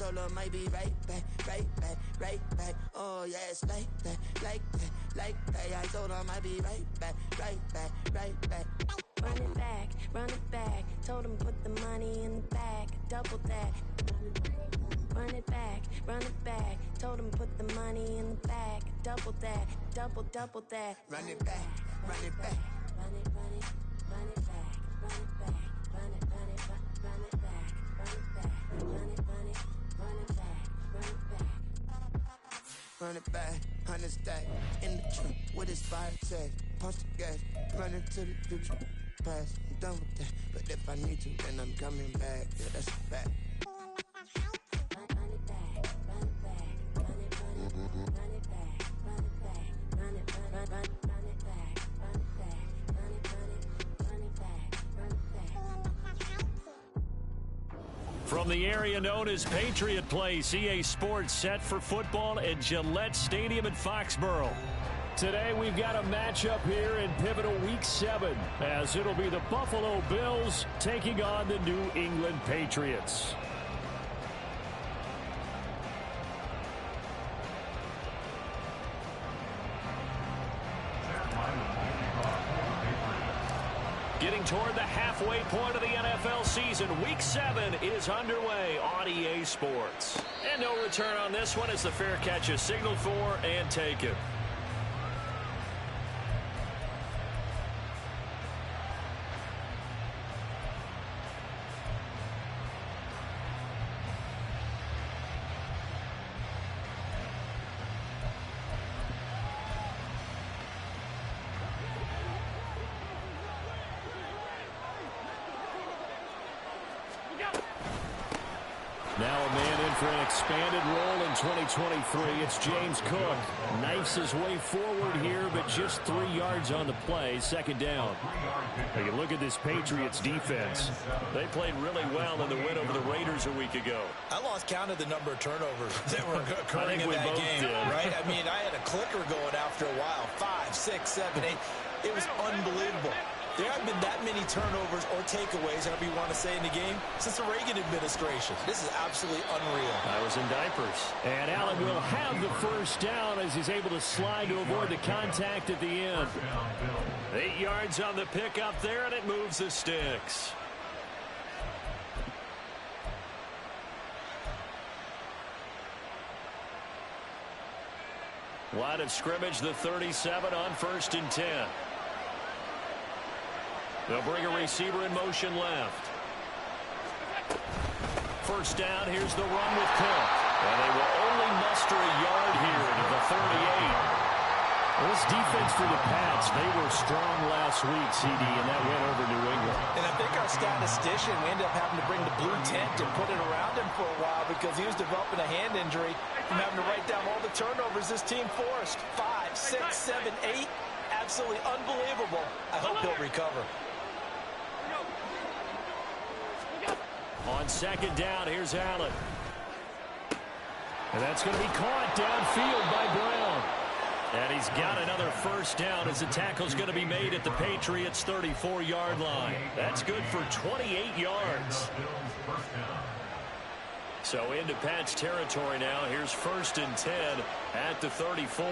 told her might be right back, right back, right back. Oh yeah, it's like that, like that, like that. I told her might be right back, right back, right back. Run it back. Told him put the money in the bag, double that. Run it back. Told him put the money in the bag, double that, double that. Run it back, run it back. Run it back, run it back, run it back, run it back, run it back, run it back. Run it back, 100 stack in the trunk with his fire tag. Punch the gas, running to the future. Past, I'm done with that. But if I need to, then I'm coming back. Yeah, that's a fact. From the area known as Patriot Place, EA Sports set for football at Gillette Stadium in Foxborough. Today we've got a matchup here in pivotal Week 7, as it'll be the Buffalo Bills taking on the New England Patriots. Getting toward the halfway point of the NFL season, Week 7 is underway on EA Sports. And no return on this one as the fair catch is signaled for and taken. Now a man in for an expanded role in 2023. It's James Cook. Knifes his way forward here, but just 3 yards on the play. Second down. Take a look at this Patriots defense. They played really well in the win over the Raiders a week ago. I lost count of the number of turnovers that were occurring in that game. Right? I mean, I had a clicker going after a while. 5, 6, 7, 8. It was unbelievable. There haven't been that many turnovers or takeaways, however you want to say, in the game since the Reagan administration. This is absolutely unreal. I was in diapers. And Allen will have the first down as he's able to slide to avoid the contact at the end. 8 yards on the pickup there, and it moves the sticks. Line of scrimmage, the 37 on 1st and 10. They'll bring a receiver in motion left. First down, here's the run with Cook. And they will only muster a yard here to the 38. This defense for the Pats, they were strong last week, CD, and that went over New England. And I think our statistician, we ended up having to bring the blue tent and put it around him for a while because he was developing a hand injury from having to write down all the turnovers this team forced. 5, 6, 7, 8. Absolutely unbelievable. I hope he'll recover. On second down, here's Allen. And that's going to be caught downfield by Brown. And he's got another first down as the tackle's going to be made at the Patriots' 34-yard line. That's good for 28 yards. So into Pat's territory now. Here's 1st and 10 at the 34.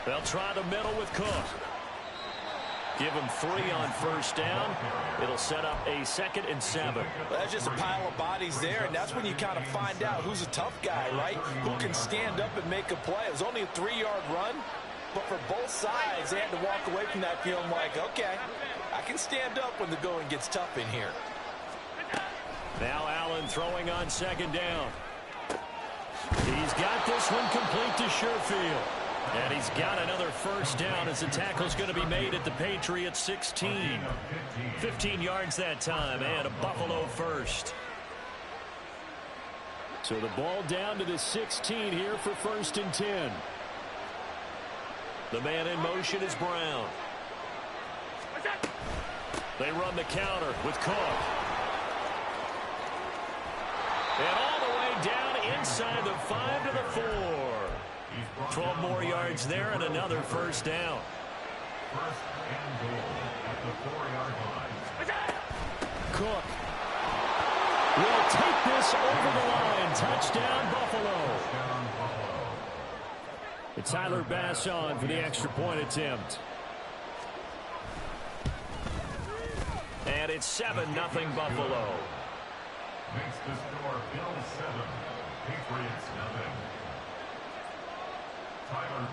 They'll try the middle with Cook. Give him 3 on first down. It'll set up a 2nd and 7. Well, that's just a pile of bodies there, and that's when you kind of find out who's a tough guy, right? Who can stand up and make a play. It was only a 3-yard run, but for both sides, they had to walk away from that feeling like, okay, I can stand up when the going gets tough in here. Now Allen throwing on 2nd down. He's got this one complete to Sherfield. And he's got another first down as the tackle's going to be made at the Patriots' 16. 15 yards that time, and a Buffalo first. So the ball down to the 16 here for 1st and 10. The man in motion is Brown. They run the counter with Cook. And all the way down inside the 5 to the 4. 12 more yards there and another first down. 1st and goal at the 4-yard line. Cook. will take this over the line. Touchdown, Buffalo. It's Tyler Bass on for the extra point attempt. And it's 7-0 Buffalo. Makes the score Bills 7, Patriots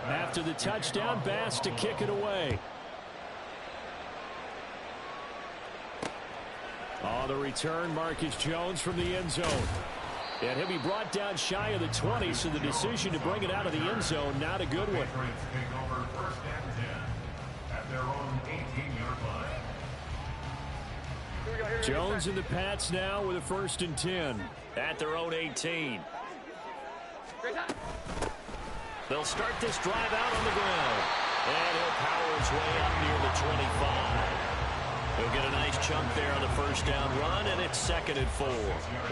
0. After the touchdown, Bass to kick it away. On the return, Marcus Jones from the end zone. And he'll be brought down shy of the 20, so the decision to bring it out of the end zone, not a good one. Patriots take over 1st and 10 at their own 18-yard line. Jones and the Pats now with a 1st and 10 at their own 18. They'll start this drive out on the ground. And he'll power his way up near the 25. He'll get a nice chunk there on the 1st down run, and it's 2nd and 4.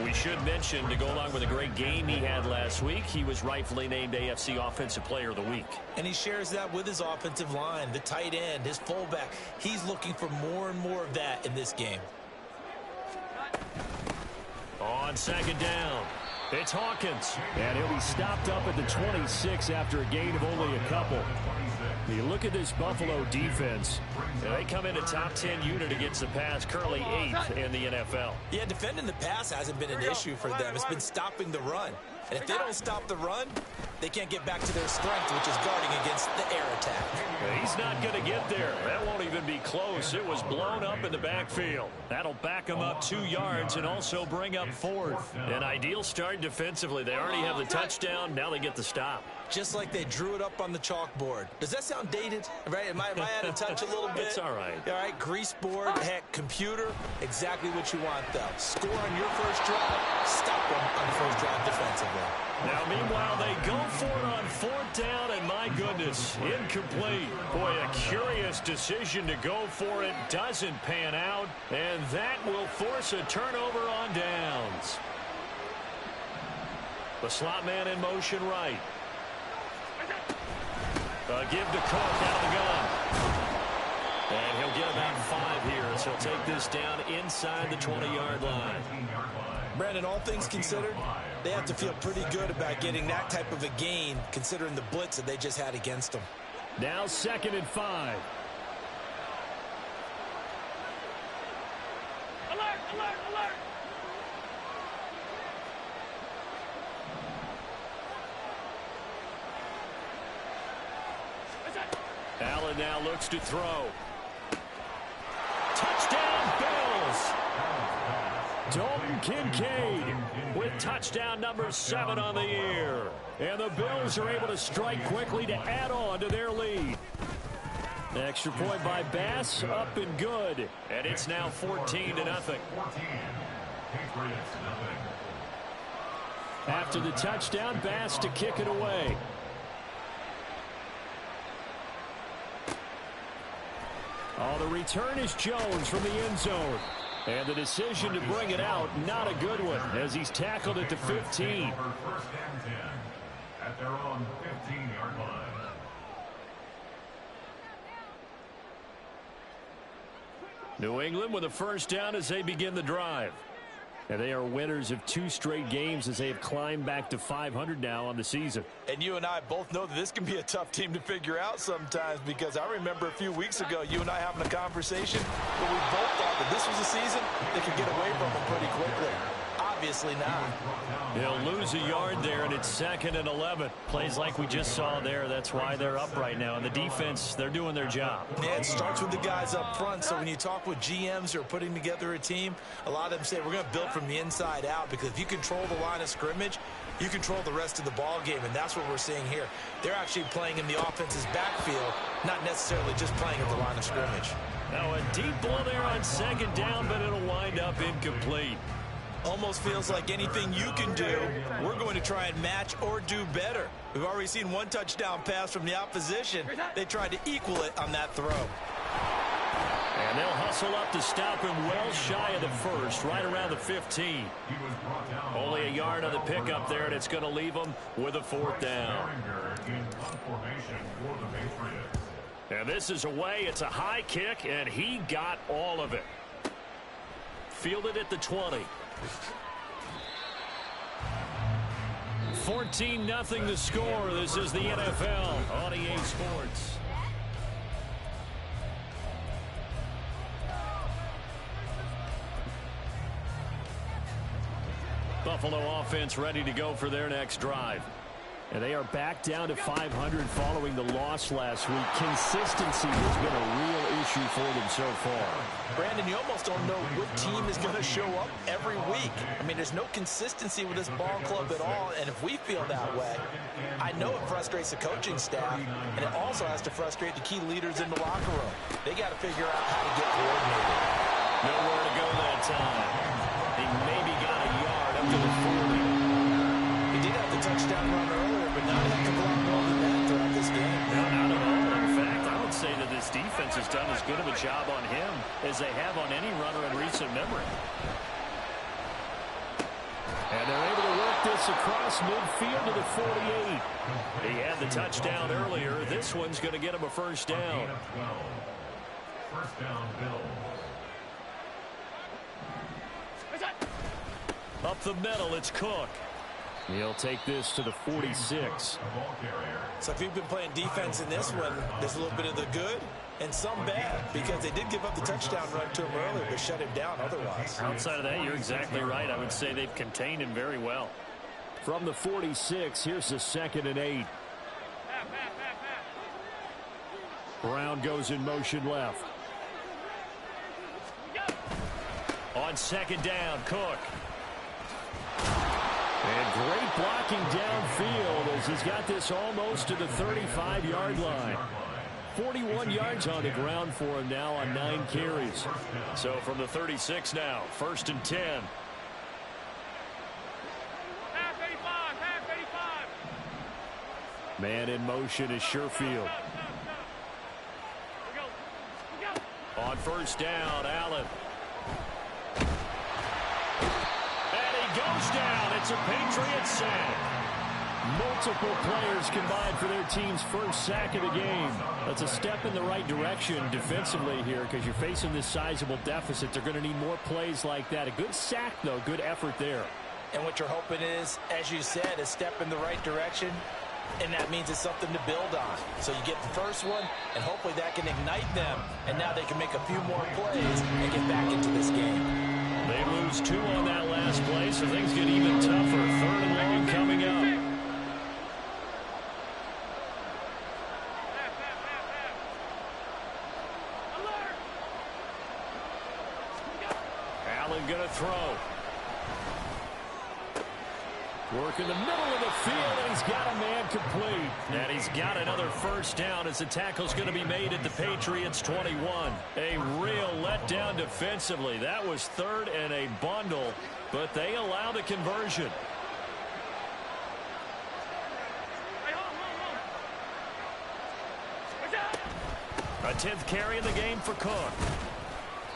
We should mention, to go along with a great game he had last week, he was rightfully named AFC Offensive Player of the Week. And he shares that with his offensive line, the tight end, his fullback. He's looking for more and more of that in this game. On 2nd down, it's Hawkins. And he'll be stopped up at the 26 after a gain of only a couple. You look at this Buffalo defense. They come in a top 10 unit against the pass, currently 8th in the NFL. Yeah, defending the pass hasn't been an issue for them. It's been stopping the run. And if they don't stop the run, they can't get back to their strength, which is guarding against the air attack. He's not going to get there. That won't even be close. It was blown up in the backfield. That'll back them up 2 yards and also bring up 4th. An ideal start defensively. They already have the touchdown. Now they get the stop. Just like they drew it up on the chalkboard. Does that sound dated? Right? Am I out of touch a little bit? It's all right. All right, grease board, heck, computer, exactly what you want, though. Score on your first drive, stop them on the first drive defensively. Now, meanwhile, they go for it on 4th down, and my goodness, incomplete. Boy, a curious decision to go for it. Doesn't pan out, and that will force a turnover on downs. The slot man in motion right. Give to Cook out of the gun. And he'll get about 5 here as he'll take this down inside the 20-yard line. Brandon, all things considered, they have to feel pretty good about getting that type of a gain, considering the blitz that they just had against them. Now 2nd and 5. Alert, alert, alert! Allen now looks to throw. Touchdown, Bills! Dalton Kincaid with touchdown number 7 on the year. And the Bills are able to strike quickly to add on to their lead. Extra point by Bass, up and good. And it's now 14-0. After the touchdown, Bass to kick it away. Oh, the return is Jones from the end zone. And the decision to bring it out, not a good one, as he's tackled at the 15. 1st and 10 at their own 15-yard line. New England with a 1st down as they begin the drive. And they are winners of 2 straight games as they have climbed back to 500 now on the season. And you and I both know that this can be a tough team to figure out sometimes, because I remember a few weeks ago you and I having a conversation where we both thought that this was a season that could get away from them pretty quickly. Obviously not. He'll lose a yard there, and it's 2nd and 11. Plays like we just saw there. That's why they're up right now. And the defense, they're doing their job. Yeah, it starts with the guys up front. So when you talk with GMs who are putting together a team, a lot of them say we're going to build from the inside out, because if you control the line of scrimmage, you control the rest of the ball game, and that's what we're seeing here. They're actually playing in the offense's backfield, not necessarily just playing at the line of scrimmage. Now a deep ball there on 2nd down, but it'll wind up incomplete. Almost feels like anything you can do, we're going to try and match or do better. We've already seen 1 touchdown pass from the opposition. They tried to equal it on that throw. And they'll hustle up to stop him well shy of the 1st, right around the 15. Only a yard on the pickup there, and it's going to leave them with a 4th down. And this is away. It's a high kick, and he got all of it. Fielded at the 20. 14-0 the score. This is the NFL on EA Sports. Buffalo offense ready to go for their next drive. And they are back down to 500 following the loss last week. Consistency has been a real issue for them so far. Brandon, you almost don't know what team is going to show up every week. I mean, there's no consistency with this ball club at all, and if we feel that way, I know it frustrates the coaching staff, and it also has to frustrate the key leaders in the locker room. They got to figure out how to get coordinated. Nowhere to go that time. He maybe got a yard up to the 40. He did have the touchdown run earlier, but not heck of a lot more than that throughout this game. No, not at all. In fact, I would say that this defense has done as good of a job on him as they have on any runner in recent memory. And they're able to work this across midfield to the 48. He had the touchdown earlier. This one's going to get him a first down. First down, Bills. Up the middle, it's Cook. He'll take this to the 46. So if you've been playing defense in this one, there's a little bit of the good and some bad, because they did give up the touchdown run to him earlier, but shut him down otherwise. Outside of that, you're exactly right. I would say they've contained him very well. From the 46, here's the 2nd and 8. Brown goes in motion left. On 2nd down, Cook. And great blocking downfield as he's got this almost to the 35-yard line. 41 yards on the ground for him now on 9 carries. So from the 36 now, 1st and 10. Man in motion is Sherfield. On 1st down, Allen. Goes down. It's a Patriots sack. Multiple players combined for their team's first sack of the game. That's a step in the right direction defensively here, because you're facing this sizable deficit. They're going to need more plays like that. A good sack, though. Good effort there. And what you're hoping is, as you said, a step in the right direction, and that means it's something to build on. So you get the first one, and hopefully that can ignite them, and now they can make a few more plays and get back into this game. They lose 2 on that last play, so things get even tougher. 3rd and long coming up. Allen going to throw. Work in the middle of the field, and he's got a man complete. And he's got another first down as the tackle's going to be made at the Patriots 21. A real letdown defensively. That was 3rd and a bundle, but they allow the conversion. A 10th carry in the game for Cook.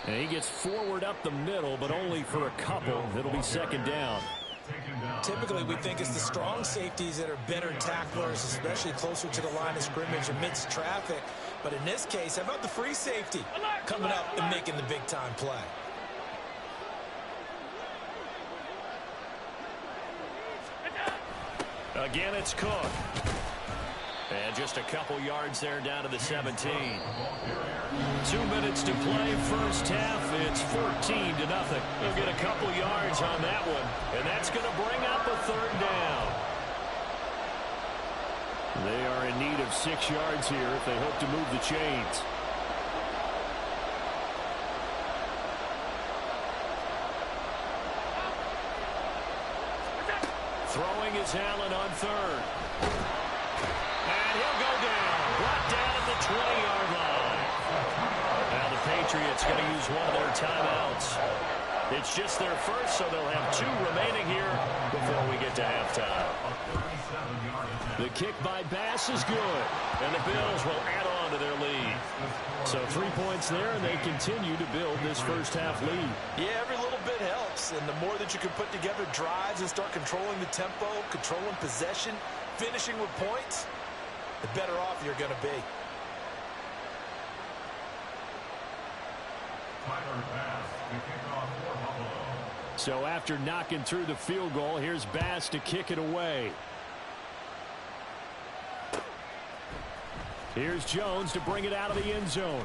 And he gets forward up the middle, but only for a couple. It'll be 2nd down. Typically, we think it's the strong safeties that are better tacklers, especially closer to the line of scrimmage amidst traffic. But in this case, how about the free safety coming up and making the big-time play? Again, it's Cook. And just a couple yards there down to the 17. 2 minutes to play, first half. It's 14-0. They'll get a couple yards on that one, and that's going to bring up a 3rd down. They are in need of 6 yards here if they hope to move the chains. Throwing is Allen on 3rd. And he'll go down. Brought down at the 20-yard line. Now the Patriots going to use one of their timeouts. It's just their first, so they'll have 2 remaining here before we get to halftime. The kick by Bass is good, and the Bills will add on to their lead. So 3 points there, and they continue to build this first half lead. Yeah, every little bit helps, and the more that you can put together drives and start controlling the tempo, controlling possession, finishing with points, the better off you're going to be. So after knocking through the field goal, here's Bass to kick it away. Here's Jones to bring it out of the end zone.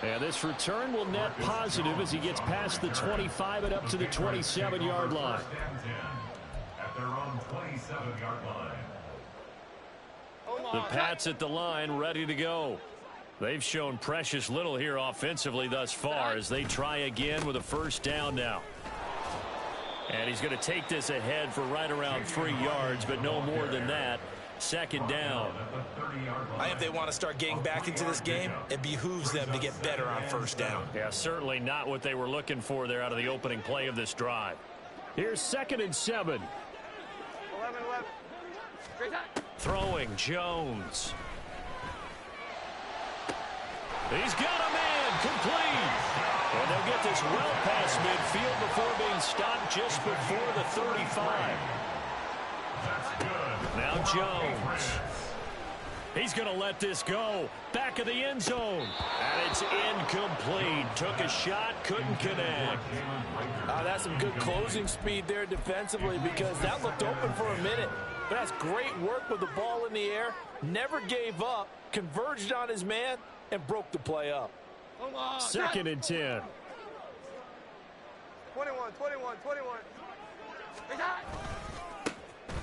And this return will net positive as he gets past the 25 and up to the 27-yard line. At their own 27-yard line. The Pats at the line, ready to go. They've shown precious little here offensively thus far as they try again with a first down now. And he's going to take this ahead for right around 3 yards, but no more than that. Second down. I think if they want to start getting back into this game, it behooves them to get better on first down. Yeah, certainly not what they were looking for there out of the opening play of this drive. Here's 2nd and 7. 11. Throwing Jones. He's got a man complete. And they'll get this well past midfield before being stopped just before the 35. Now Jones. He's going to let this go. Back of the end zone. And it's incomplete. Took a shot, couldn't connect. That's some good closing speed there defensively because that looked open for a minute. But that's great work with the ball in the air. Never gave up. Converged on his man and broke the play up. 2nd and 10. 21.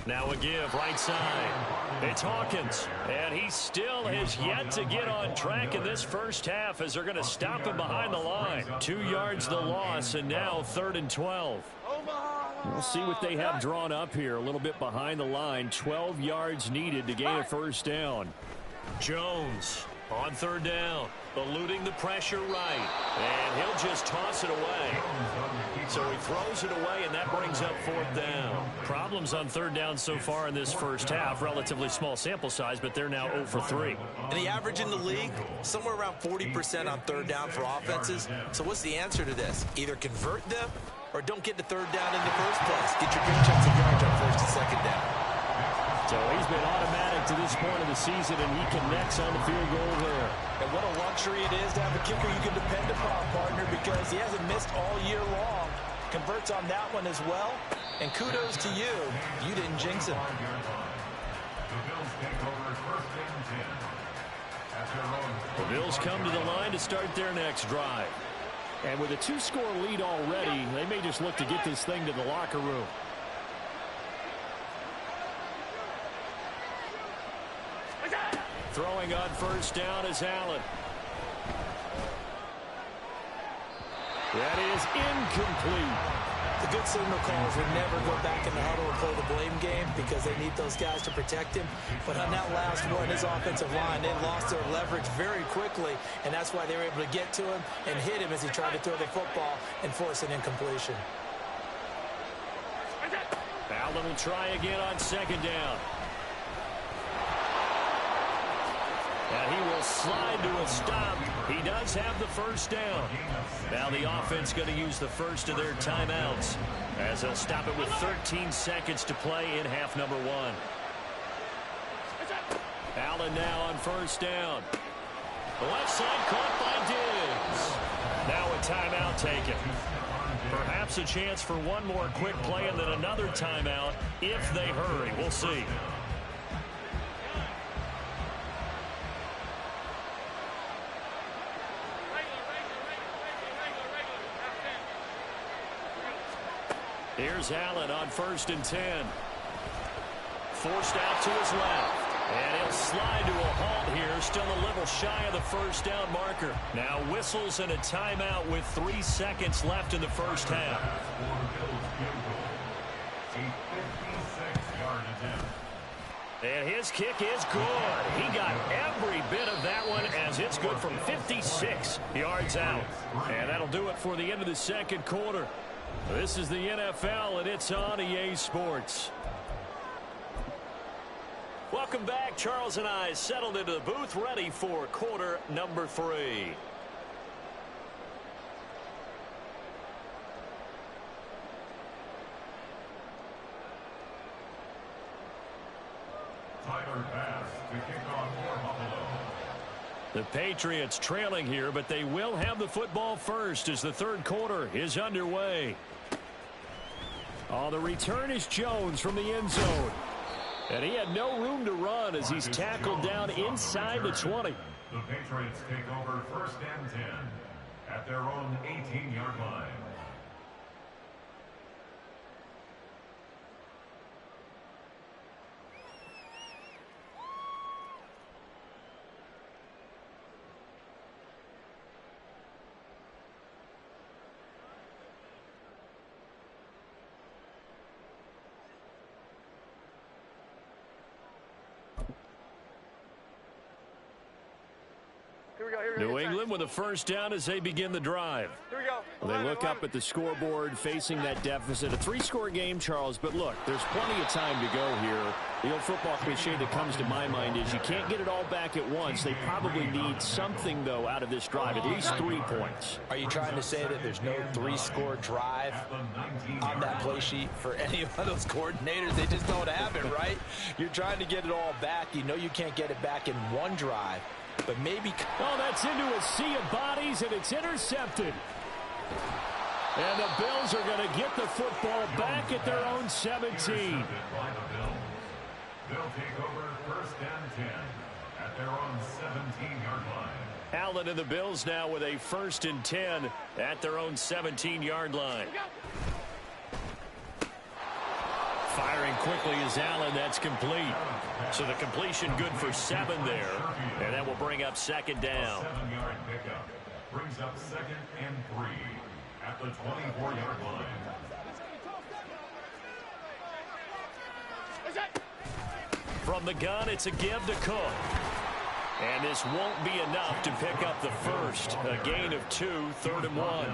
Now a give, right side. It's Hawkins, and he still has yet to get on track in this first half as they're going to stop him behind the line. 2 yards the loss, and now 3rd and 12. We'll see what they have drawn up here. A little bit behind the line. 12 yards needed to gain a first down. Jones on 3rd down, eluding the pressure right, and he'll just toss it away. So he throws it away, and that brings up 4th down. Problems on 3rd down so far in this first half. Relatively small sample size, but they're now 0 for 3. And the average in the league, somewhere around 40% on 3rd down for offenses. So what's the answer to this? Either convert them or don't get to 3rd down in the first place. Get your big chunks of yards on 1st and 2nd down. So he's been automatic to this point of the season, and he connects on the field goal there. And what a luxury it is to have a kicker you can depend upon, partner, because he hasn't missed all year long. Converts on that one as well. And kudos to you. You didn't jinx him. The Bills come to the line to start their next drive. And with a 2-score lead already, they may just look to get this thing to the locker room. Throwing on first down is Allen. That is incomplete. The good signal callers would never go back in the huddle and play the blame game because they need those guys to protect him. But on that last one, his offensive line, they lost their leverage very quickly, and that's why they were able to get to him and hit him as he tried to throw the football and force an incompletion. Allen will try again on 2nd down. And he will slide to a stop. He does have the first down. Now the offense going to use the first of their timeouts as they'll stop it with 13 seconds to play in half number 1. Allen now on first down. The left side caught by Diggs. Now a timeout taken. Perhaps a chance for one more quick play and then another timeout if they hurry. We'll see. Here's Allen on 1st and 10. Forced out to his left. And he'll slide to a halt here. Still a little shy of the first down marker. Now whistles and a timeout with 3 seconds left in the first half. And his kick is good. He got every bit of that one as it's good from 56 yards out. And that'll do it for the end of the second quarter. This is the NFL, and it's on EA Sports. Welcome back. Charles and I settled into the booth, ready for quarter number 3. Tyler Bass to kick off for Buffalo. The Patriots trailing here, but they will have the football first as the third quarter is underway. Oh, the return is Jones from the end zone. And he had no room to run as he's tackled down inside the 20. The Patriots take over 1st and 10 at their own 18-yard line. New England with a first down as they begin the drive. Here we go. They look up at the scoreboard facing that deficit. A 3-score game, Charles, but look, there's plenty of time to go here. The old football cliche that comes to my mind is you can't get it all back at once. They probably need something, though, out of this drive, at least 3 points. Are you trying to say that there's no 3-score drive on that play sheet for any of those coordinators? They just don't have it, right? You're trying to get it all back. You know you can't get it back in one drive. But maybe... Oh, that's into a sea of bodies, and it's intercepted. And the Bills are going to get the football back at their own 17. They'll take over 1st and 10 at their own 17-yard line. Allen and the Bills now with a 1st and 10 at their own 17-yard line. Firing quickly is Allen. That's complete. So the completion good for 7 there. And that will bring up 2nd down. 7-yard pickup brings up 2nd and 3 at the 24-yard line. From the gun, it's a give to Cook. And this won't be enough to pick up the first. A gain of 2, 3rd and 1.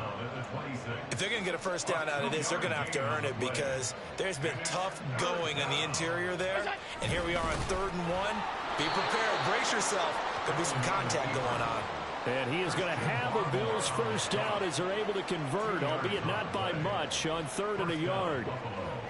If they're going to get a first down out of this, they're going to have to earn it because there's been tough going on the interior there. And here we are on 3rd and 1. Be prepared. Brace yourself. There'll be some contact going on. And he is going to have a Bills first down as they're able to convert, albeit not by much, on 3rd and a yard.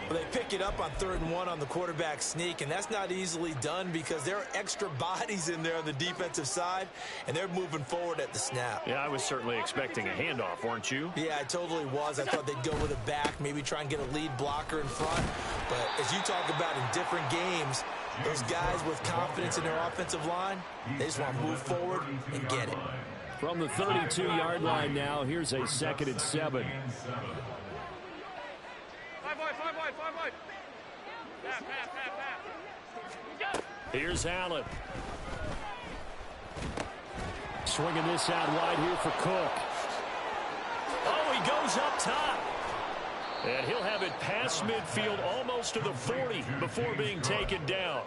Well, they pick it up on 3rd and 1 on the quarterback sneak, and that's not easily done because there are extra bodies in there on the defensive side, and they're moving forward at the snap. Yeah, I was certainly expecting a handoff, weren't you? Yeah, I totally was. I thought they'd go with a back, maybe try and get a lead blocker in front. But as you talk about in different games, those guys with confidence in their offensive line, they just want to move forward and get it. From the 32-yard line now, here's a 2nd and 7. 5 wide. Pass. Here's Allen. Swinging this out wide here for Cook. Oh, he goes up top. And he'll have it past midfield almost to the 40 before being taken down.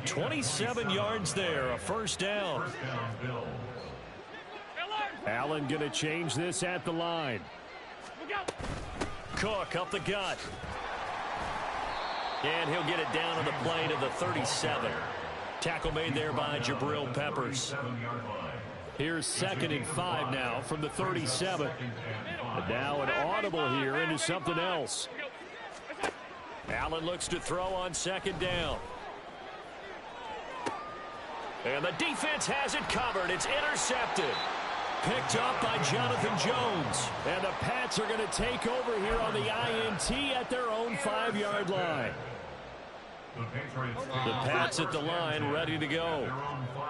27 yards there, a first down. Allen going to change this at the line. Cook up the gut. And he'll get it down on the play to the 37. Tackle made there by Jabril Peppers. Here's 2nd and 5 now from the 37. And now an audible here into something else. Allen looks to throw on 2nd down. And the defense has it covered. It's intercepted. Picked up by Jonathan Jones. And the Pats are going to take over here on the INT at their own 5-yard line. The Pats at the line, ready to go.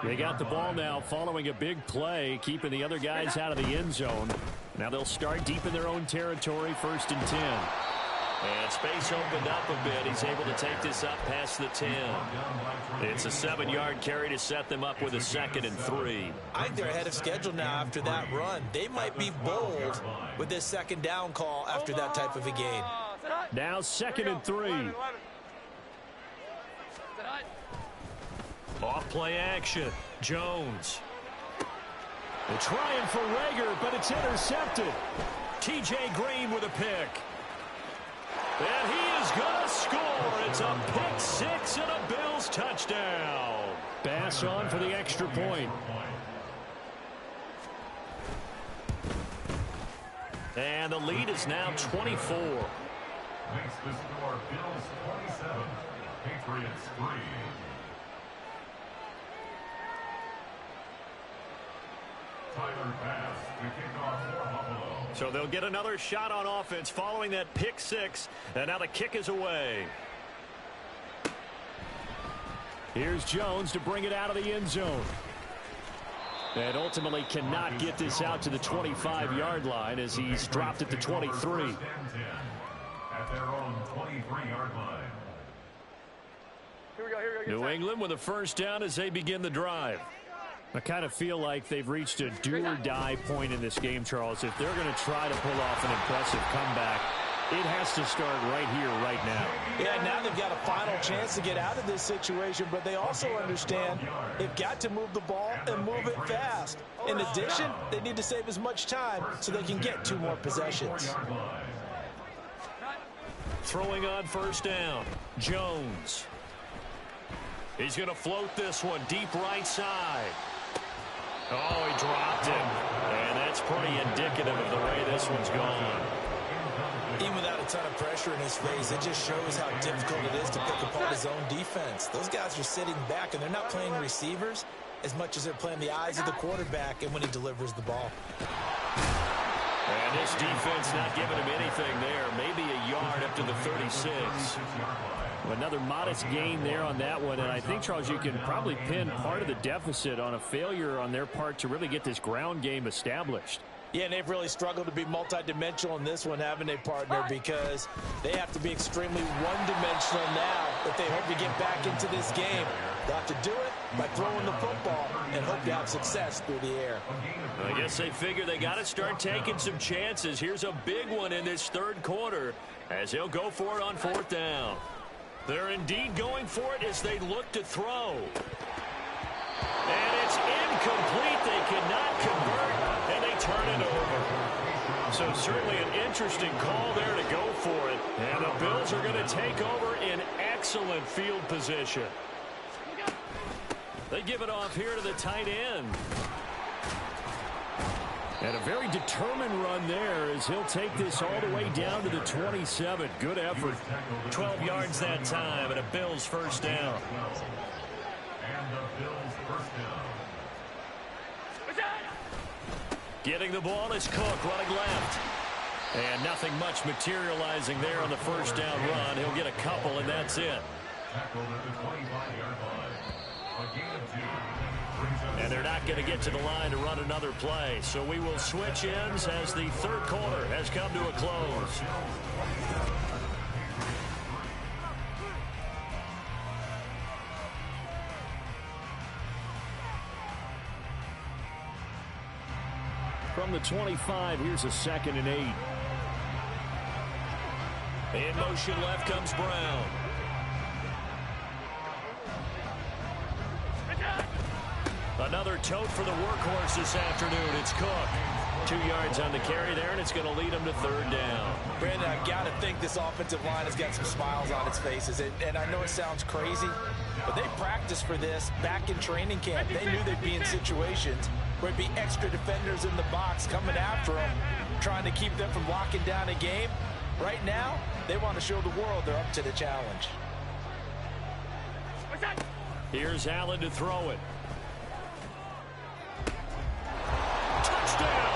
They got the ball now following a big play, keeping the other guys out of the end zone. Now they'll start deep in their own territory, 1st and 10. And space opened up a bit. He's able to take this up past the 10. It's a 7-yard carry to set them up with a 2nd and 3. I think they're ahead of schedule now after that run. They might be bold with this 2nd down call after that type of a gain. Now 2nd and 3. Off play action. Jones. They're trying for Rager, but it's intercepted. T.J. Green with a pick. And he is going to score. It's a pick 6 and a Bills touchdown. Bass on for the extra point. And the lead is now 24. Makes the score Bills 27, Patriots 3. So they'll get another shot on offense following that pick six, and now the kick is away. Here's Jones to bring it out of the end zone. And ultimately cannot get this out to the 25-yard line as he's dropped at the 23. At their own 23-yard line. Here we go. New England with a first down as they begin the drive. I kind of feel like they've reached a do-or-die point in this game, Charles. If they're going to try to pull off an impressive comeback, it has to start right here, right now. Yeah, now they've got a final chance to get out of this situation, but they also understand they've got to move the ball and move it fast. In addition, they need to save as much time so they can get 2 more possessions. Throwing on first down, Jones. He's going to float this one deep right side. Oh, he dropped him. And that's pretty indicative of the way this one's gone. Even without a ton of pressure in his face, it just shows how difficult it is to pick apart his own defense. Those guys are sitting back, and they're not playing receivers as much as they're playing the eyes of the quarterback and when he delivers the ball. And this defense not giving him anything there. Maybe a yard up to the 36. Another modest gain there on that one. And I think, Charles, you can probably pin part of the deficit on a failure on their part to really get this ground game established. Yeah, and they've really struggled to be multidimensional in this one, haven't they, partner? Because they have to be extremely one-dimensional now if they hope to get back into this game. They'll have to do it by throwing the football and hope to have success through the air. I guess they figure they got to start taking some chances. Here's a big one in this third quarter as they'll go for it on fourth down. They're indeed going for it as they look to throw. And it's incomplete. They cannot convert, and they turn it over. So certainly an interesting call there to go for it. And the Bills are going to take over in excellent field position. They give it off here to the tight end. And a very determined run there as he'll take this all the way down to the 27. Good effort. 12 yards that time and a Bills first down. And the Bills first down. Getting the ball is Cook running left. And nothing much materializing there on the first down run. He'll get a couple and that's it. Tackled at the 25-yard line. A gain of 2. And they're not going to get to the line to run another play. So we will switch ends as the third quarter has come to a close. From the 25, here's a 2nd and 8. In motion left comes Brown. Another tote for the workhorse this afternoon. It's Cook. 2 yards on the carry there, and it's going to lead him to third down. Brandon, I've got to think this offensive line has got some smiles on its faces. And I know it sounds crazy, but they practiced for this back in training camp. They knew they'd be in situations where it'd be extra defenders in the box coming after them, trying to keep them from locking down a game. Right now, they want to show the world they're up to the challenge. Here's Allen to throw it. Touchdown!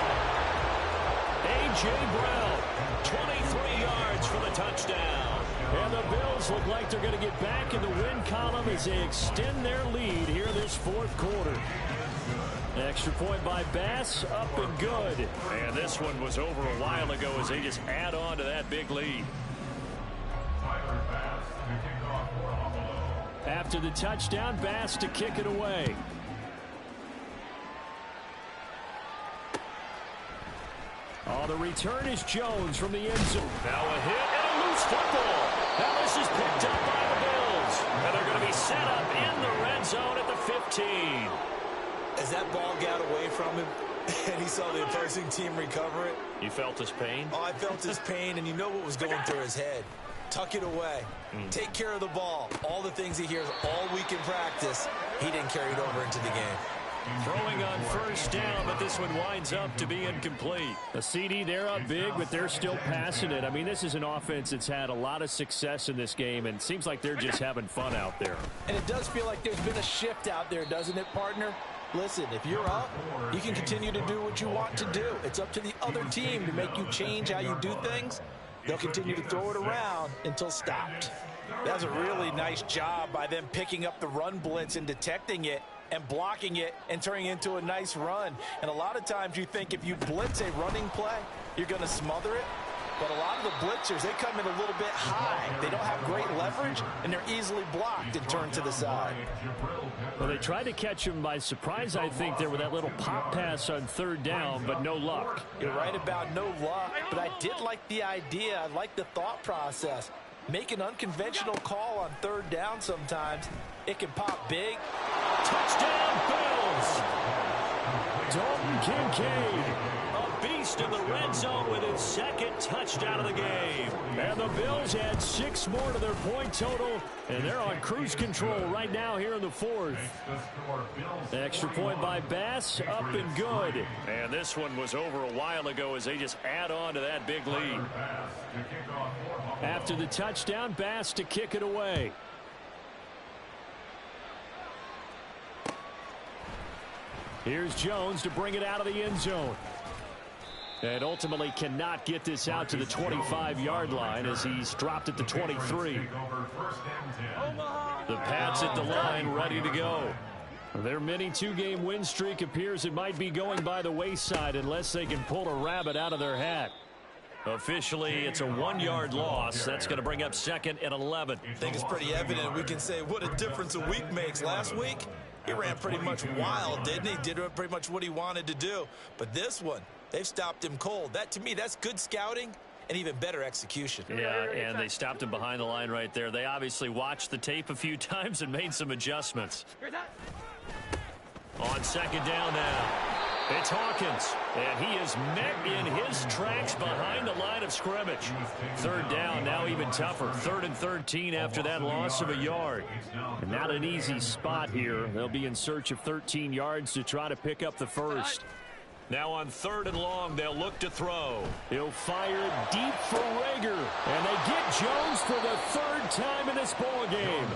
A.J. Brown, 23 yards for the touchdown. And the Bills look like they're going to get back in the win column as they extend their lead here this fourth quarter. Extra point by Bass, up and good. And this one was over a while ago as they just add on to that big lead. After the touchdown, Bass to kick it away. Oh, the return is Jones from the end zone. Now a hit and a loose football. Now this is picked up by the Bills. And they're going to be set up in the red zone at the 15. As that ball got away from him and he saw the opposing team recover it. You felt his pain? Oh, I felt his pain, and you know what was going through his head. Tuck it away. Take care of the ball. All the things he hears all week in practice, he didn't carry it over into the game. Throwing on first down, but this one winds up to be incomplete. A CD, they're up big, but they're still passing it. I mean, this is an offense that's had a lot of success in this game, and it seems like they're just having fun out there. And it does feel like there's been a shift out there, doesn't it, partner? Listen, if you're up, you can continue to do what you want to do. It's up to the other team to make you change how you do things. They'll continue to throw it around until stopped. That's a really nice job by them picking up the run blitz and detecting it and blocking it and turning it into a nice run. And a lot of times you think if you blitz a running play, you're going to smother it. But a lot of the blitzers, they come in a little bit high. They don't have great leverage, and they're easily blocked and turned to the side. Well, they tried to catch him by surprise, I think, there with that little pop pass on third down, but no luck. You're right about no luck, but I did like the idea. I like the thought process. Make an unconventional call on third down sometimes. It can pop big. Touchdown, Bills! Dalton Kincaid, a beast in the red zone with his second touchdown of the game. And the Bills add 6 more to their point total, and they're on cruise control right now here in the fourth. Extra point by Bass, up and good. And this one was over a while ago as they just add on to that big lead. After the touchdown, Bass to kick it away. Here's Jones to bring it out of the end zone. And ultimately cannot get this out to the 25-yard line as he's dropped at the 23. The Pats at the line, ready to go. Their mini 2-game win streak appears it might be going by the wayside unless they can pull a rabbit out of their hat. Officially, it's a 1-yard loss. That's going to bring up 2nd and 11. I think it's pretty evident. We can say what a difference a week makes. Last week, he ran pretty much wild, didn't he? Did pretty much what he wanted to do. But this one, they've stopped him cold. That, to me, that's good scouting and even better execution. Yeah, and they stopped him behind the line right there. They obviously watched the tape a few times and made some adjustments. On 2nd down now, it's Hawkins, and he is met in his tracks behind the line of scrimmage. 3rd down, now even tougher. 3rd and 13 after that loss of a yard. And not an easy spot here. They'll be in search of 13 yards to try to pick up the first. Now on 3rd and long, they'll look to throw. He'll fire deep for Rager, and they get Jones for the 3rd time in this ballgame.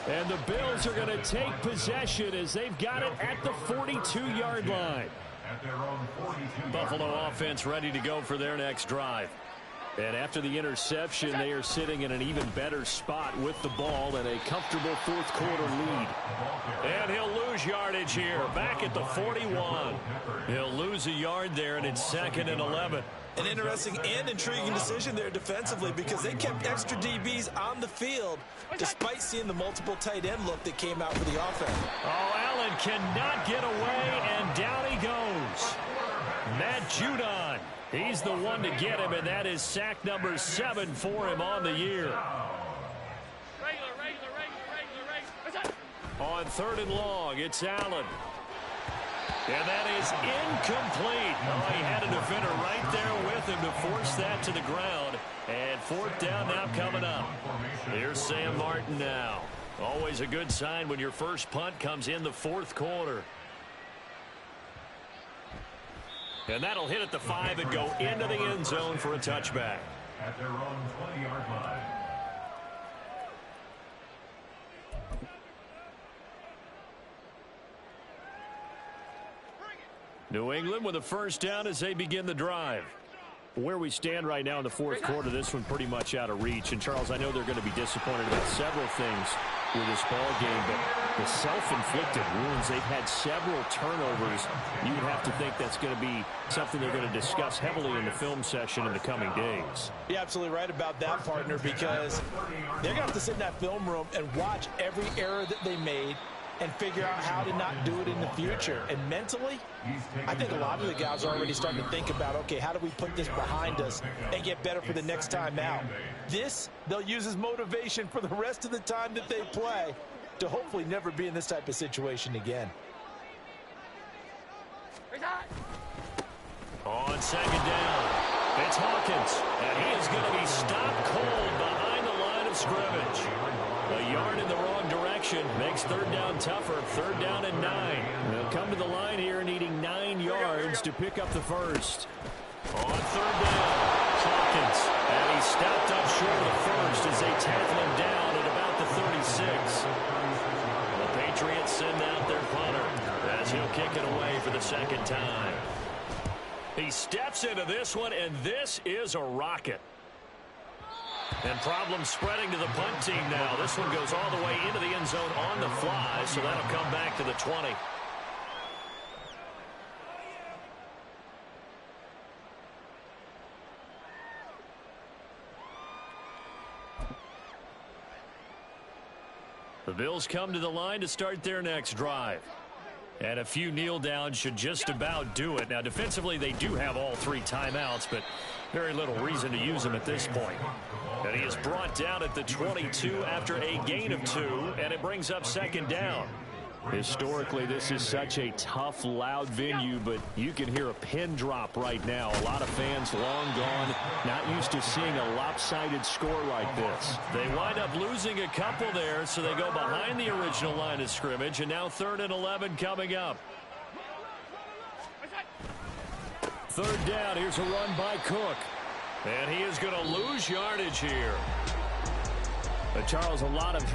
And the Bills are going to take possession as they've got it at the 42-yard line. Buffalo offense ready to go for their next drive. And after the interception, they are sitting in an even better spot with the ball and a comfortable 4th quarter lead. And he'll lose yardage here, back at the 41. He'll lose a yard there, and it's 2nd and 11. An interesting and intriguing decision there defensively because they kept extra DBs on the field despite seeing the multiple tight end look that came out for the offense. Oh, Allen cannot get away, and down he goes. Matt Judon, he's the one to get him, and that is sack number 7 for him on the year. On 3rd and long, it's Allen. And that is incomplete. Oh, he had a defender right there with him to force that to the ground. And 4th down now coming up. Here's Sam Martin now. Always a good sign when your first punt comes in the 4th quarter. And that'll hit at the 5 and go into the end zone for a touchback. At their own 20-yard line. New England with a 1st down as they begin the drive. Where we stand right now in the 4th quarter, this one pretty much out of reach. And, Charles, I know they're going to be disappointed about several things with this ball game, but the self-inflicted wounds, they've had several turnovers. You would have to think that's going to be something they're going to discuss heavily in the film session in the coming days. You're absolutely right about that, partner, because they're going to have to sit in that film room and watch every error that they made and figure out how to not do it in the future. And mentally, I think a lot of the guys are already starting to think about, okay, how do we put this behind us and get better for the next time out? This, they'll use as motivation for the rest of the time that they play to hopefully never be in this type of situation again. On 2nd down, it's Hawkins, and he is going to be stopped cold behind the line of scrimmage. A yard in the wrong direction makes 3rd down tougher. 3rd down and 9. They'll come to the line here needing 9 yards to pick up the first. On 3rd down, Hawkins, and he's stopped up short of the first as they tackle him down at about the 36. The Patriots send out their punter as he'll kick it away for the second time. He steps into this one, and this is a rocket. And problems spreading to the punt team now. This one goes all the way into the end zone on the fly, so that'll come back to the 20. The Bills come to the line to start their next drive. And a few kneel downs should just about do it. Now, defensively, they do have all 3 timeouts, but very little reason to use them at this point. And he is brought down at the 22 after a gain of 2, and it brings up second down. Historically, this is such a tough, loud venue, but you can hear a pin drop right now. A lot of fans long gone, not used to seeing a lopsided score like this. They wind up losing a couple there, so they go behind the original line of scrimmage, and now 3rd and 11 coming up. 3rd down, here's a run by Cook. And he is going to lose yardage here. But Charles, a lot of